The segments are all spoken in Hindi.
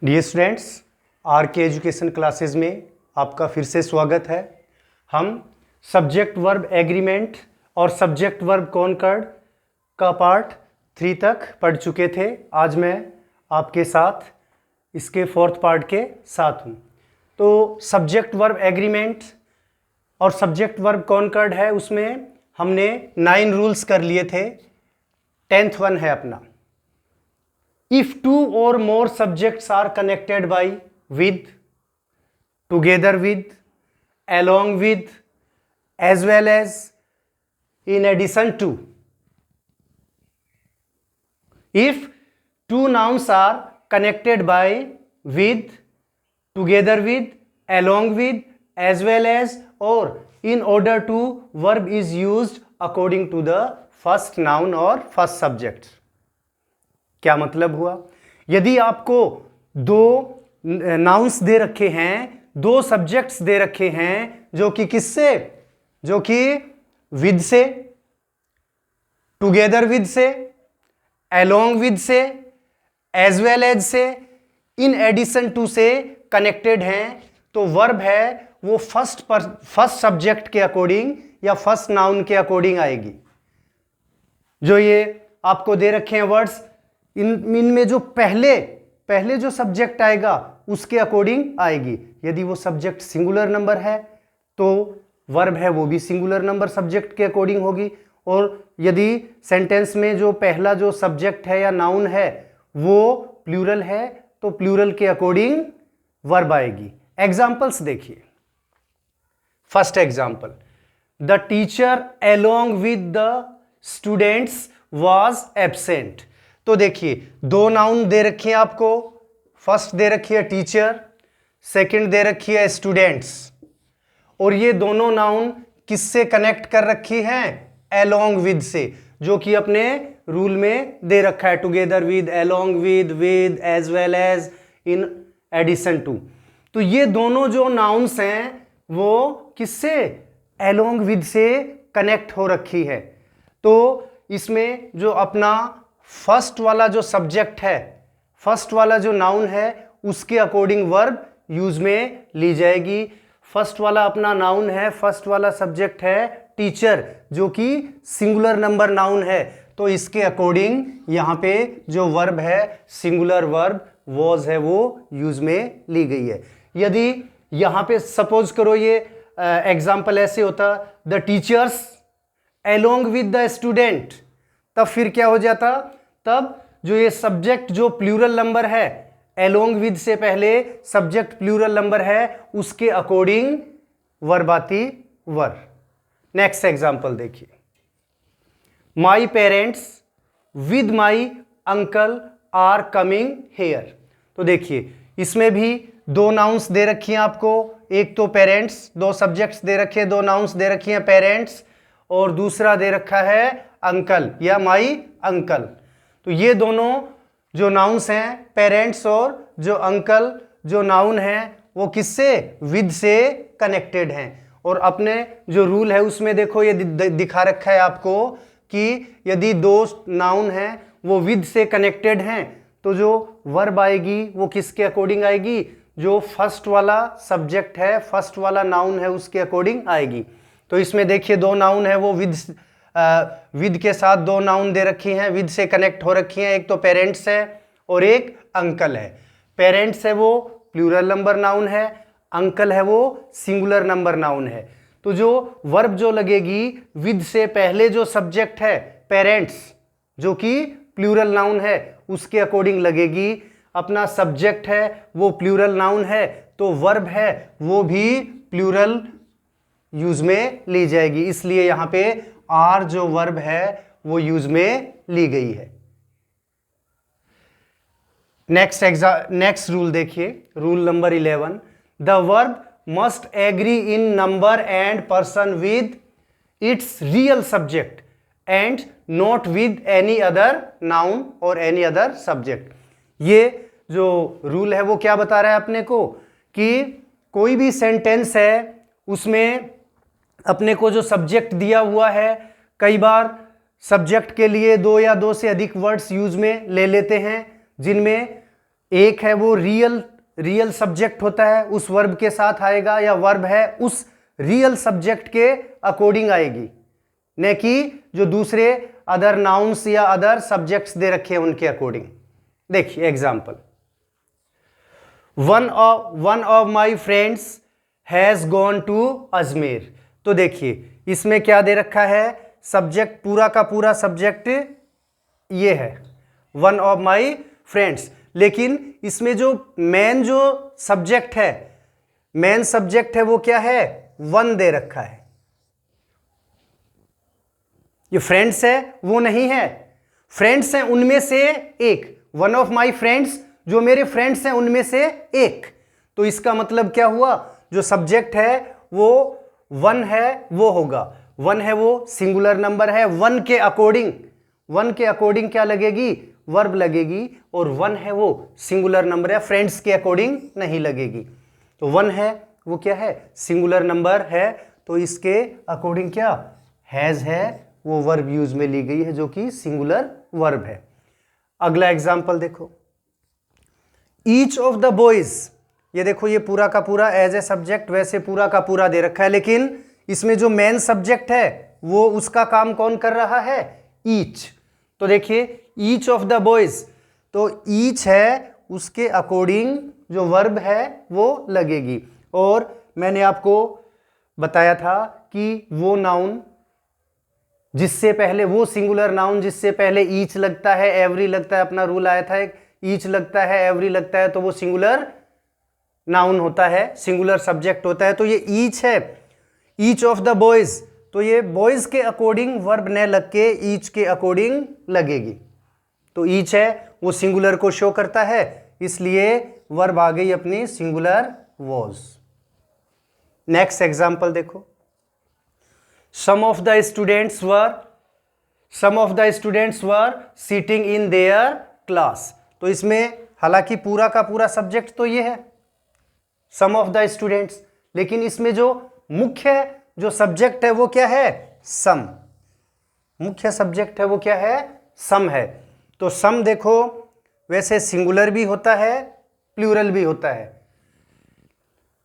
डियर स्टूडेंट्स, आर के एजुकेशन क्लासेस में आपका फिर से स्वागत है। हम सब्जेक्ट वर्ब एग्रीमेंट और सब्जेक्ट वर्ब कॉनकॉर्ड का पार्ट 3 तक पढ़ चुके थे। आज मैं आपके साथ इसके 4th पार्ट के साथ हूँ। तो सब्जेक्ट वर्ब एग्रीमेंट और सब्जेक्ट वर्ब कॉनकॉर्ड है, उसमें हमने 9 रूल्स कर लिए थे। 10th वन है अपना, if 2 or more subjects are connected by, with, together with, along with, as well as, in addition to. If 2 nouns are connected by, with, together with, along with, as well as, or in order to, verb is used according to the first noun or first subject. क्या मतलब हुआ? यदि आपको 2 नाउन्स दे रखे हैं, 2 सब्जेक्ट्स दे रखे हैं, जो कि किससे, जो कि विद से, टुगेदर विद से, अलोंग विद से, एज वेल एज से, इन एडिशन टू से कनेक्टेड हैं, तो वर्ब है वो फर्स्ट सब्जेक्ट के अकॉर्डिंग या फर्स्ट नाउन के अकॉर्डिंग आएगी। जो ये आपको दे रखे हैं वर्ड्स, इनमें जो पहले जो सब्जेक्ट आएगा उसके अकॉर्डिंग आएगी। यदि वो सब्जेक्ट सिंगुलर नंबर है तो वर्ब है वो भी सिंगुलर नंबर सब्जेक्ट के अकॉर्डिंग होगी, और यदि सेंटेंस में जो पहला जो सब्जेक्ट है या नाउन है वो प्लूरल है तो प्लूरल के अकॉर्डिंग वर्ब आएगी। एग्जांपल्स देखिए। First example, the teacher along with the students was absent. तो देखिए 2 नाउन दे रखी है आपको, फर्स्ट दे रखी है टीचर, सेकंड दे रखी है स्टूडेंट्स, और ये दोनों नाउन किससे कनेक्ट कर रखी हैं? अलोंग विद से, जो कि अपने रूल में दे रखा है, together with, along with, as well as, in addition to. तो ये दोनों जो नाउन्स हैं वो किससे? अलोंग विद से कनेक्ट हो रखी है। तो इसमें जो अपना फर्स्ट वाला जो सब्जेक्ट है, फर्स्ट वाला जो नाउन है, उसके अकॉर्डिंग वर्ब यूज में ली जाएगी। फर्स्ट वाला अपना नाउन है, फर्स्ट वाला सब्जेक्ट है टीचर, जो कि सिंगुलर नंबर नाउन है, तो इसके अकॉर्डिंग यहां पे जो वर्ब है सिंगुलर वर्ब वॉज है वो यूज में ली गई है। यदि यहां पे सपोज करो ये एग्जाम्पल ऐसे होता, the teachers along with the student, तब फिर क्या हो जाता? तब जो ये सब्जेक्ट जो प्लूरल नंबर है, अलोंग विद से पहले सब्जेक्ट प्लूरल नंबर है, उसके अकॉर्डिंग वर्ब आती वर्ब। नेक्स्ट एग्जांपल देखिए, my parents with my uncle are coming here. तो देखिए इसमें भी 2 नाउन्स दे रखी हैं आपको, एक तो पेरेंट्स, 2 सब्जेक्ट्स दे रखे हैं, 2 नाउन्स दे रखी हैं पेरेंट्स, और दूसरा दे रखा है अंकल या माई अंकल। तो ये दोनों जो नाउन्स हैं, पेरेंट्स और जो अंकल जो नाउन है, वो किससे? विद से कनेक्टेड हैं। और अपने जो रूल है उसमें देखो ये दिखा रखा है आपको कि यदि 2 नाउन हैं वो विद से कनेक्टेड हैं तो जो वर्ब आएगी वो किसके अकॉर्डिंग आएगी? जो फर्स्ट वाला सब्जेक्ट है, फर्स्ट वाला नाउन है, उसके अकॉर्डिंग आएगी। तो इसमें देखिए 2 नाउन है वो विद के साथ 2 नाउन दे रखी हैं, विद से कनेक्ट हो रखी हैं, एक तो पेरेंट्स है और एक अंकल है। पेरेंट्स है वो प्लूरल नंबर नाउन है, अंकल है वो सिंगुलर नंबर नाउन है। तो जो वर्ब जो लगेगी विद से पहले जो सब्जेक्ट है पेरेंट्स, जो कि प्लूरल नाउन है, उसके अकॉर्डिंग लगेगी। अपना सब्जेक्ट है वो प्लूरल नाउन है, तो वर्ब है वो भी प्लूरल यूज में ली जाएगी, इसलिए यहां पे आर जो वर्ब है वो यूज में ली गई है। नेक्स्ट रूल देखिए, rule number 11, the verb must agree in number and person with its real subject and not with any other noun और एनी अदर सब्जेक्ट। ये जो रूल है वो क्या बता रहा है अपने को कि कोई भी सेंटेंस है उसमें अपने को जो सब्जेक्ट दिया हुआ है, कई बार सब्जेक्ट के लिए 2 या 2 से अधिक वर्ड्स यूज में ले लेते हैं, जिनमें एक है वो रियल सब्जेक्ट होता है, उस वर्ब के साथ आएगा, या वर्ब है उस रियल सब्जेक्ट के अकॉर्डिंग आएगी, न कि जो दूसरे अदर नाउन्स या अदर सब्जेक्ट्स दे रखे हैं उनके अकॉर्डिंग। देखिए example, one of my friends has gone to Ajmer. तो देखिए इसमें क्या दे रखा है, सब्जेक्ट पूरा का पूरा सब्जेक्ट ये है वन ऑफ माई फ्रेंड्स, लेकिन इसमें जो मेन सब्जेक्ट है वो क्या है, वन दे रखा है। ये फ्रेंड्स है वो नहीं है, फ्रेंड्स हैं उनमें से एक, वन ऑफ माई फ्रेंड्स, जो मेरे फ्रेंड्स हैं उनमें से एक। तो इसका मतलब क्या हुआ, जो सब्जेक्ट है वो वन है वो होगा, वन है वो सिंगुलर नंबर है, वन के अकॉर्डिंग क्या लगेगी, वर्ब लगेगी, और वन है वो सिंगुलर नंबर है, फ्रेंड्स के अकॉर्डिंग नहीं लगेगी। तो वन है वो क्या है, सिंगुलर नंबर है, तो इसके अकॉर्डिंग क्या हैज है वो वर्ब यूज में ली गई है, जो कि सिंगुलर वर्ब है। अगला एग्जांपल देखो, ईच ऑफ द बॉयज, ये देखो ये पूरा का पूरा एज ए सब्जेक्ट वैसे पूरा का पूरा दे रखा है, लेकिन इसमें जो मेन सब्जेक्ट है वो उसका काम कौन कर रहा है, ईच। तो देखिए ईच ऑफ द बॉयज, तो ईच है उसके अकॉर्डिंग जो वर्ब है वो लगेगी। और मैंने आपको बताया था कि वो नाउन जिससे पहले, वो सिंगुलर नाउन जिससे पहले ईच लगता है एवरी लगता है, अपना रूल आया था एक, ईच लगता है एवरी लगता है तो वो सिंगुलर नाउन होता है, सिंगुलर सब्जेक्ट होता है। तो ये ईच है, ईच ऑफ द बॉयज, तो ये बॉयज के अकॉर्डिंग वर्ब न लग के ईच के अकॉर्डिंग लगेगी। तो ईच है वो सिंगुलर को शो करता है, इसलिए वर्ब आ गई अपनी सिंगुलर वॉज। नेक्स्ट एग्जांपल देखो, some of the students were sitting in their class. तो इसमें हालांकि पूरा का पूरा सब्जेक्ट तो ये है सम ऑफ द स्टूडेंट्स, लेकिन इसमें जो मुख्य जो सब्जेक्ट है वो क्या है, सम। मुख्य सब्जेक्ट है वो क्या है, सम है। तो सम देखो वैसे सिंगुलर भी होता है प्लूरल भी होता है,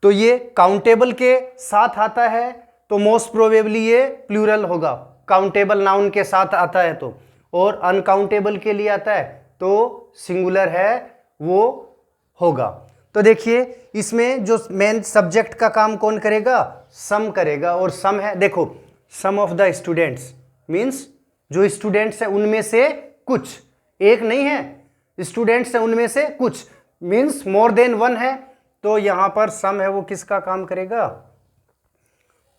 तो ये काउंटेबल के साथ आता है तो मोस्ट प्रोबेबली ये प्लूरल होगा, काउंटेबल नाउन के साथ आता है तो, और अनकाउंटेबल के लिए आता है तो सिंगुलर है वो होगा। तो देखिए इसमें जो मेन सब्जेक्ट का काम कौन करेगा, सम करेगा, और सम है देखो some of the students means जो स्टूडेंट्स है उनमें से कुछ, एक नहीं है, स्टूडेंट्स है उनमें से कुछ मीन्स मोर देन वन है, तो यहां पर सम है वो किसका काम करेगा,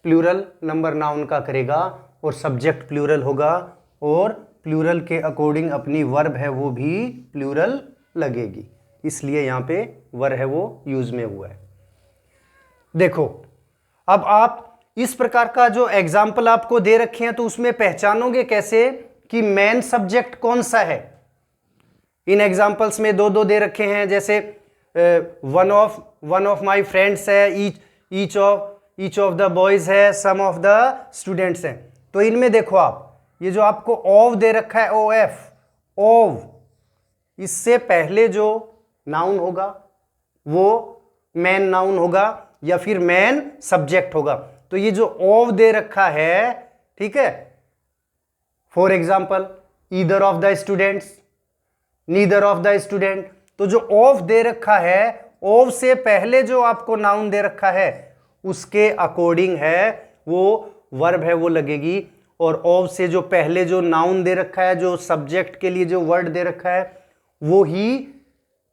प्लूरल नंबर नाउन का करेगा, और सब्जेक्ट प्लूरल होगा, और प्लूरल के अकॉर्डिंग अपनी वर्ब है वो भी प्लूरल लगेगी, इसलिए यहां पे वर है वो यूज में हुआ है। देखो अब आप इस प्रकार का जो एग्जाम्पल आपको दे रखे हैं तो उसमें पहचानोगे कैसे कि मेन सब्जेक्ट कौन सा है। इन एग्जाम्पल्स में दो दो दे रखे हैं, जैसे वन ऑफ माई फ्रेंड्स है, ईच ऑफ द बॉयज है, सम ऑफ द स्टूडेंट्स हैं। तो इनमें देखो आप ये जो आपको ऑफ दे रखा है, ओ एफ, ऑफ, इससे पहले जो नाउन होगा वो मेन नाउन होगा या फिर मेन सब्जेक्ट होगा। तो ये जो ऑफ दे रखा है, ठीक है, for example either of the students, neither of the student, तो जो ऑफ दे रखा है, ऑफ से पहले जो आपको नाउन दे रखा है उसके अकॉर्डिंग है वो वर्ब है वो लगेगी, और ऑफ से जो पहले जो नाउन दे रखा है, जो सब्जेक्ट के लिए जो वर्ड दे रखा है वो ही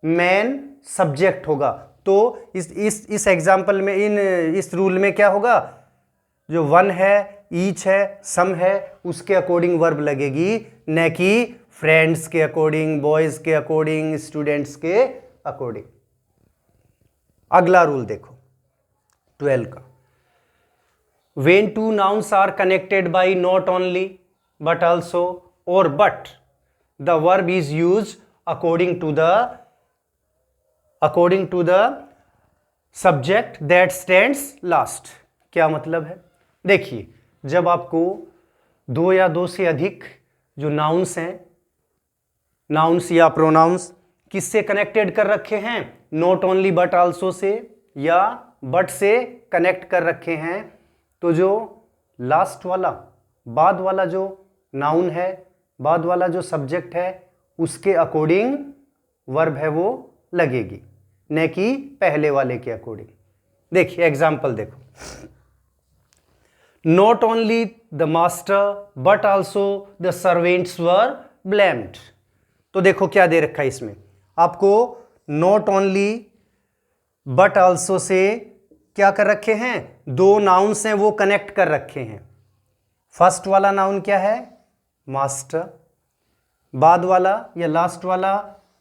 मेन सब्जेक्ट होगा। तो इस एग्जाम्पल में इस रूल में क्या होगा, जो वन है, ईच है, सम है, उसके अकॉर्डिंग वर्ब लगेगी, न कि फ्रेंड्स के अकॉर्डिंग, बॉयज के अकॉर्डिंग, स्टूडेंट्स के अकॉर्डिंग। अगला रूल देखो 12 का, when two nouns are connected by not only but also or but the verb is used according to the subject that stands last। क्या मतलब है, देखिए जब आपको दो या दो से अधिक जो नाउन्स हैं, नाउन्स या प्रोनाउंस किससे कनेक्टेड कर रखे हैं, not only but also say या बट से कनेक्ट कर रखे हैं। तो जो लास्ट वाला बाद वाला जो नाउन है, बाद वाला जो सब्जेक्ट है, उसके अकॉर्डिंग वर्ब है वो लगेगी, न कि पहले वाले के अकॉर्डिंग। देखिए एग्जाम्पल देखो, not only the master but also the servants were blamed. तो देखो क्या दे रखा है इसमें आपको, not only but also say क्या कर रखे हैं, दो नाउन्स हैं वो कनेक्ट कर रखे हैं। फर्स्ट वाला नाउन क्या है, मास्टर, बाद वाला या लास्ट वाला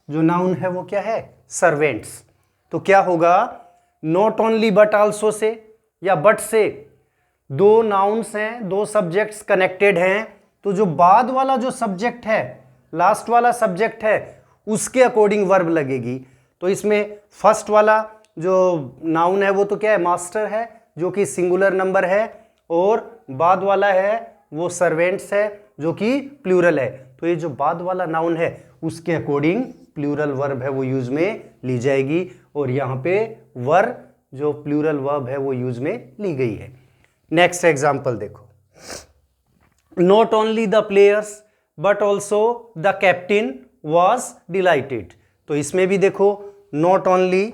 जो नाउन है वो क्या है, सर्वेंट्स। तो क्या होगा, not only but also say या बट से दो नाउन्स हैं, दो सब्जेक्ट्स कनेक्टेड हैं, तो जो बाद वाला जो सब्जेक्ट है, लास्ट वाला सब्जेक्ट है, उसके अकॉर्डिंग वर्ब लगेगी। तो इसमें फर्स्ट वाला जो नाउन है वो तो क्या है, मास्टर है, जो कि सिंगुलर नंबर है, और बाद वाला है वो सर्वेंट्स है, जो कि प्लूरल है। तो ये जो बाद वाला नाउन है उसके अकॉर्डिंग प्लूरल वर्ब है वो यूज में ली जाएगी, और यहाँ पे वर जो प्लूरल वर्ब है वो यूज में ली गई है। नेक्स्ट एग्जाम्पल देखो, not only the players but also the captain was dilated. तो इसमें भी देखो नॉट ओनली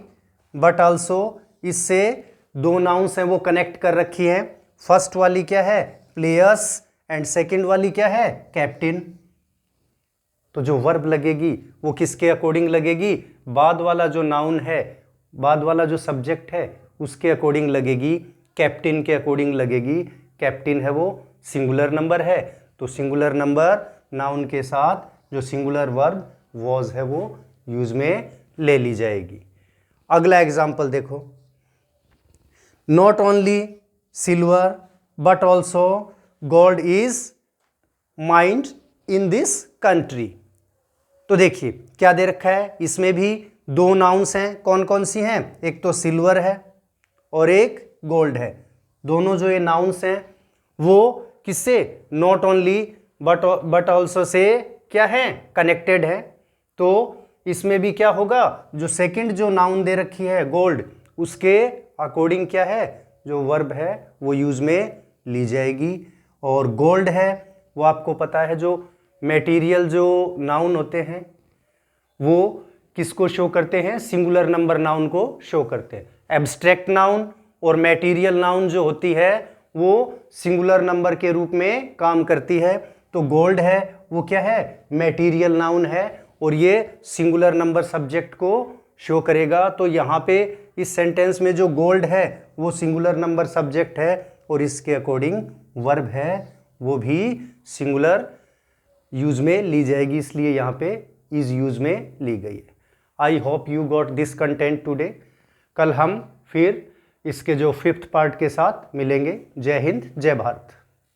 बट ऑल्सो, इससे दो नाउन्स हैं वो कनेक्ट कर रखी हैं। फर्स्ट वाली क्या है, प्लेयर्स, एंड सेकंड वाली क्या है, कैप्टन। तो जो वर्ब लगेगी वो किसके अकॉर्डिंग लगेगी, बाद वाला जो नाउन है, बाद वाला जो सब्जेक्ट है उसके अकॉर्डिंग लगेगी, कैप्टन के अकॉर्डिंग लगेगी। कैप्टन है वो सिंगुलर नंबर है, तो सिंगुलर नंबर नाउन के साथ जो सिंगुलर वर्ब वॉज है वो यूज में ले ली जाएगी। अगला एग्जाम्पल देखो, not only silver but also gold is mind in this country. तो देखिए क्या दे रखा है, इसमें भी दो नाउन्स हैं, कौन कौन सी हैं, एक तो सिल्वर है और एक गोल्ड है। दोनों जो ये नाउन्स हैं वो किससे, not only but also say क्या है, कनेक्टेड है। तो इसमें भी क्या होगा, जो सेकंड जो नाउन दे रखी है गोल्ड, उसके अकॉर्डिंग क्या है, जो वर्ब है वो यूज में ली जाएगी। और गोल्ड है वो आपको पता है जो मटेरियल जो नाउन होते हैं वो किसको शो करते हैं, सिंगुलर नंबर नाउन को शो करते हैं। एब्स्ट्रैक्ट नाउन और मटेरियल नाउन जो होती है वो सिंगुलर नंबर के रूप में काम करती है। तो गोल्ड है वो क्या है, मटेरियल नाउन है, और ये सिंगुलर नंबर सब्जेक्ट को शो करेगा। तो यहाँ पे इस सेंटेंस में जो गोल्ड है वो सिंगुलर नंबर सब्जेक्ट है, और इसके अकॉर्डिंग वर्ब है वो भी सिंगुलर यूज में ली जाएगी, इसलिए यहाँ पे इज यूज में ली गई है। I hope you got this content today. कल हम फिर इसके जो 5th पार्ट के साथ मिलेंगे। जय हिंद, जय भारत।